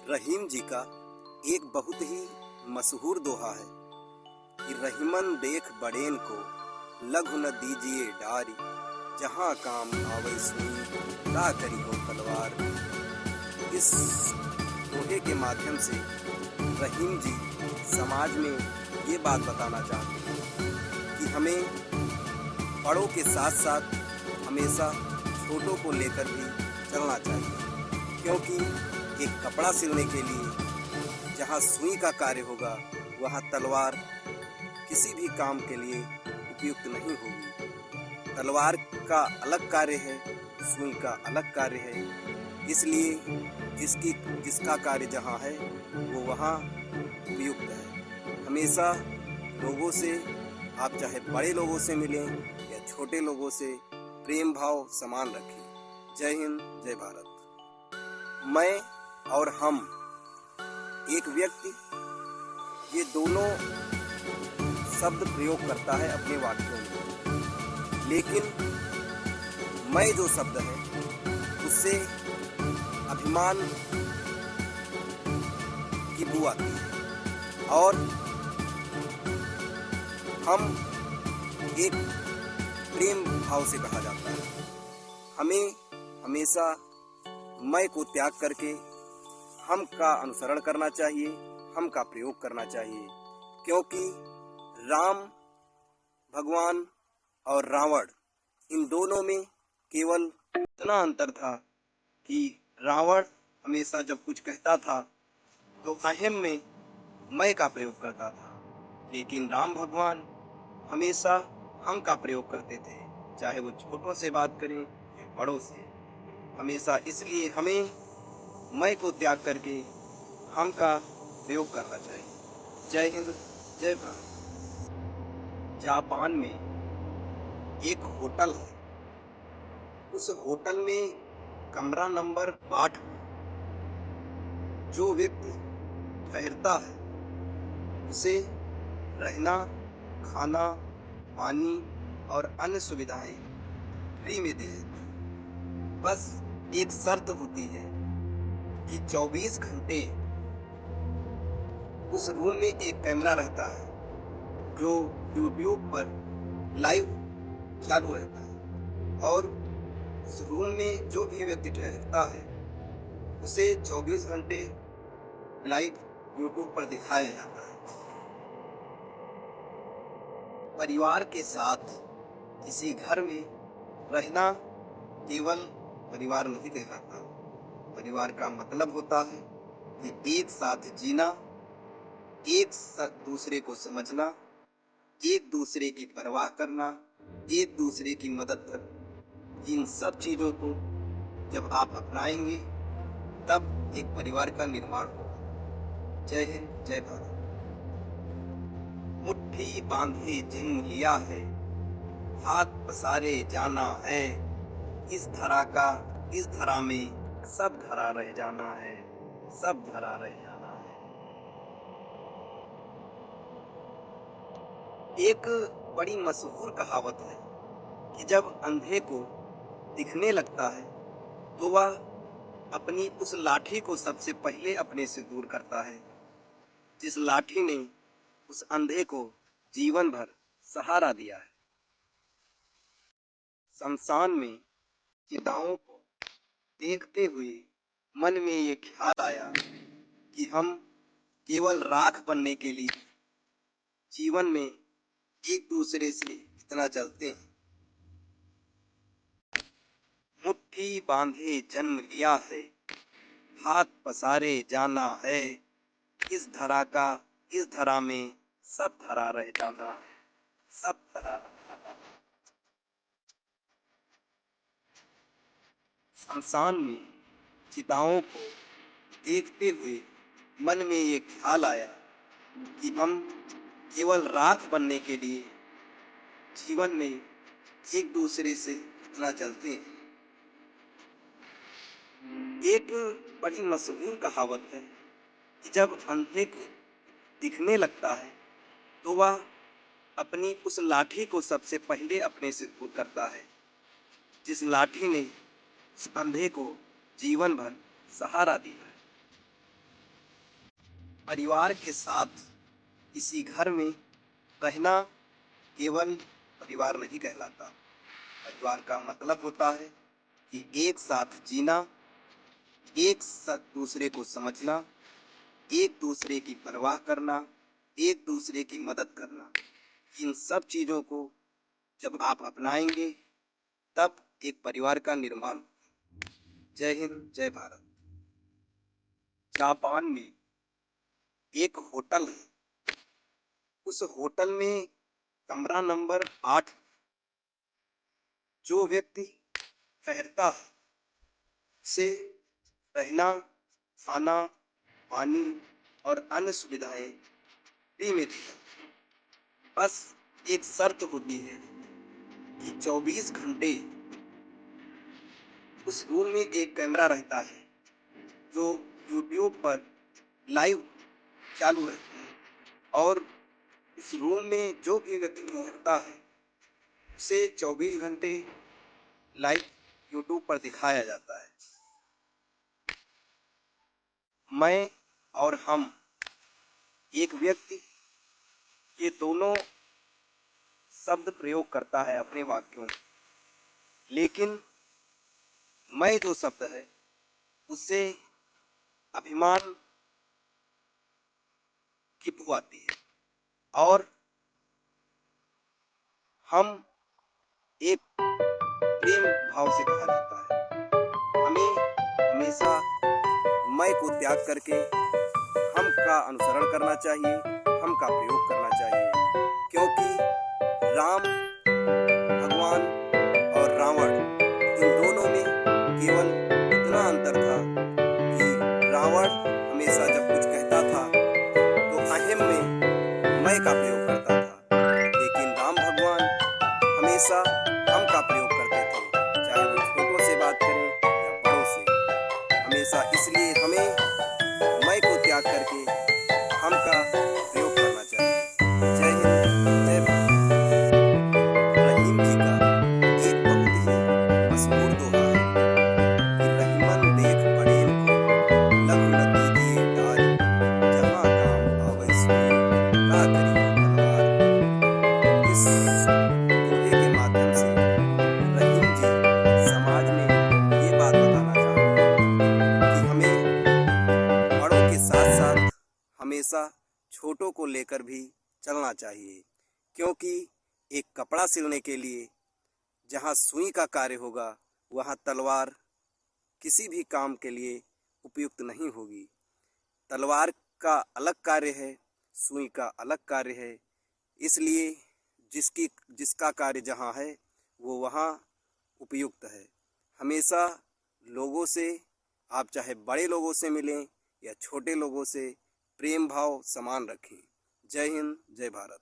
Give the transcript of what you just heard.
रहीम जी का एक बहुत ही मशहूर दोहा है कि रहीमन देख बड़ेन को लघु न दीजिए डारी, जहाँ काम आवे सुई ता करी हो तलवार। इस दोहे के माध्यम से रहीम जी समाज में ये बात बताना चाहते हैं कि हमें बड़ों के साथ साथ हमेशा छोटों को लेकर भी चलना चाहिए, क्योंकि एक कपड़ा सिलने के लिए जहाँ सुई का कार्य होगा वहाँ तलवार किसी भी काम के लिए उपयुक्त नहीं होगी। तलवार का अलग कार्य है, सुई का अलग कार्य है, इसलिए जिसका कार्य जहाँ है वो वहाँ उपयुक्त है। हमेशा लोगों से, आप चाहे बड़े लोगों से मिलें या छोटे लोगों से, प्रेम भाव समान रखें। जय हिंद, जय भारत। मैं और हम, एक व्यक्ति, ये दोनों शब्द प्रयोग करता है अपने वाक्यों में, लेकिन मैं जो शब्द है उससे अभिमान की बू आती है और हम एक प्रेम भाव से कहा जाता है। हमें हमेशा मैं को त्याग करके हम का अनुसरण करना चाहिए, हम का प्रयोग करना चाहिए, क्योंकि राम भगवान और रावण, इन दोनों में केवल इतना अंतर था कि रावण हमेशा जब कुछ कहता था तो अहम में मैं का प्रयोग करता था, लेकिन राम भगवान हमेशा हम का प्रयोग करते थे, चाहे वो छोटों से बात करें या बड़ों से। हमेशा इसलिए हमें मैं को त्याग करके हम का प्रयोग करना चाहिए। जय हिंद, जय भारत। जापान में एक होटल है, उस होटल में कमरा नंबर 8 जो व्यक्ति ठहरता है उसे रहना, खाना, पानी और अन्य सुविधाएं फ्री में दी जाती है। बस एक शर्त होती है कि 24 घंटे उस रूम में एक कैमरा रहता है जो यूट्यूब पर लाइव चालू रहता है, और उस रूम में जो भी व्यक्ति ठहरता है उसे 24 घंटे लाइव यूट्यूब पर दिखाया जाता है। परिवार के साथ किसी घर में रहना केवल परिवार नहीं कहलाता। परिवार का मतलब होता है कि एक साथ जीना, एक साथ दूसरे को समझना, एक दूसरे की परवाह करना, एक दूसरे की मदद करना। इन सब चीजों को जब आप अपनाएंगे तब एक परिवार का निर्माण होगा। जय हिंद, जय भारत। मुट्ठी बांधे जिन लिया है, हाथ पसारे जाना है, इस धरा का इस धरा में सब धरा रह जाना है, सब धरा रह जाना है। एक बड़ी मशहूर कहावत है कि जब अंधे को दिखने लगता है तो वह अपनी उस लाठी को सबसे पहले अपने से दूर करता है जिस लाठी ने उस अंधे को जीवन भर सहारा दिया है। शमशान में चिताओं को देखते हुए मन में ये ख्याल आया कि हम केवल राख बनने के लिए जीवन में एक दूसरे से इतना जलते हैं। मुट्ठी बांधे जन्म लिया है, हाथ पसारे जाना है, इस धरा का इस धरा में सब धरा रह जाना है, सब धरा। शमशान में चिताओं को देखते हुए मन में ये ख्याल आया कि हम केवल राख बनने के लिए जीवन में एक दूसरे से इतना जलते हैं। एक बड़ी मशहूर कहावत है कि जब अंधे को दिखने लगता है तो वह अपनी उस लाठी को सबसे पहले अपने से दूर करता है जिस लाठी ने उस अंधे को जीवन भर सहारा दिया है। परिवार के साथ किसी घर में रहना केवल परिवार नहीं कहलाता। परिवार का मतलब होता है कि एक साथ जीना, एक साथ दूसरे को समझना, एक दूसरे की परवाह करना, एक दूसरे की मदद करना। इन सब चीजों को जब आप अपनाएंगे तब एक परिवार का निर्माण। जय हिंद, जय भारत। जापान में एक होटल है। उस होटल में कमरा नंबर 8, जो व्यक्ति ठहरता है से रहना, खाना, पानी और अन्य सुविधाएं फ्री मिलती है। बस एक शर्त होती है कि 24 घंटे उस रूम में एक कैमरा रहता है जो यूट्यूब पर लाइव चालू रहता है, और इस रूम में जो भी व्यक्ति रहता है उसे 24 घंटे लाइव यूट्यूब पर दिखाया जाता है। मैं और हम, एक व्यक्ति, ये दोनों शब्द प्रयोग करता है अपने वाक्यों में, लेकिन मैं जो शब्द है उससे अभिमान की बू आती है, और हम एक प्रेम भाव से कहा जाता है। हमें हमेशा मैं को त्याग करके हम का अनुसरण करना चाहिए, हम का प्रयोग करना चाहिए, क्योंकि राम भगवान और रावण, इन दोनों में केवल इतना अंतर था कि रावण हमेशा जब कुछ कहता था तो अहम में मैं का प्रयोग करता था, लेकिन राम भगवान हमेशा हम का प्रयोग करते थे, चाहे वो छोटों से बात करें या बड़ों से। हमेशा इसलिए हमें मैं को त्याग करके हम का प्रयोग करना चाहिए। जय हिंद, जय भारत। रहीम जी का एक बहुत ही मशहूर दोहा है कि रहीमन देख बड़ेन को, लघु न दीजिए डारी, जहाँ काम आवे सुई, का करी तलवार। इस दोहे के माध्यम से रहीम जी समाज में ये बात बताना चाहते हैं कि हमें बड़ों के साथ साथ हमेशा छोटों को लेकर भी चलना चाहिए, क्योंकि एक कपड़ा सिलने के लिए जहाँ सुई का कार्य होगा वहाँ तलवार किसी भी काम के लिए उपयुक्त नहीं होगी। तलवार का अलग कार्य है, सुई का अलग कार्य है, इसलिए जिसका कार्य जहाँ है वो वहाँ उपयुक्त है। हमेशा लोगों से, आप चाहे बड़े लोगों से मिलें या छोटे लोगों से, प्रेम भाव समान रखें। जय हिंद, जय भारत।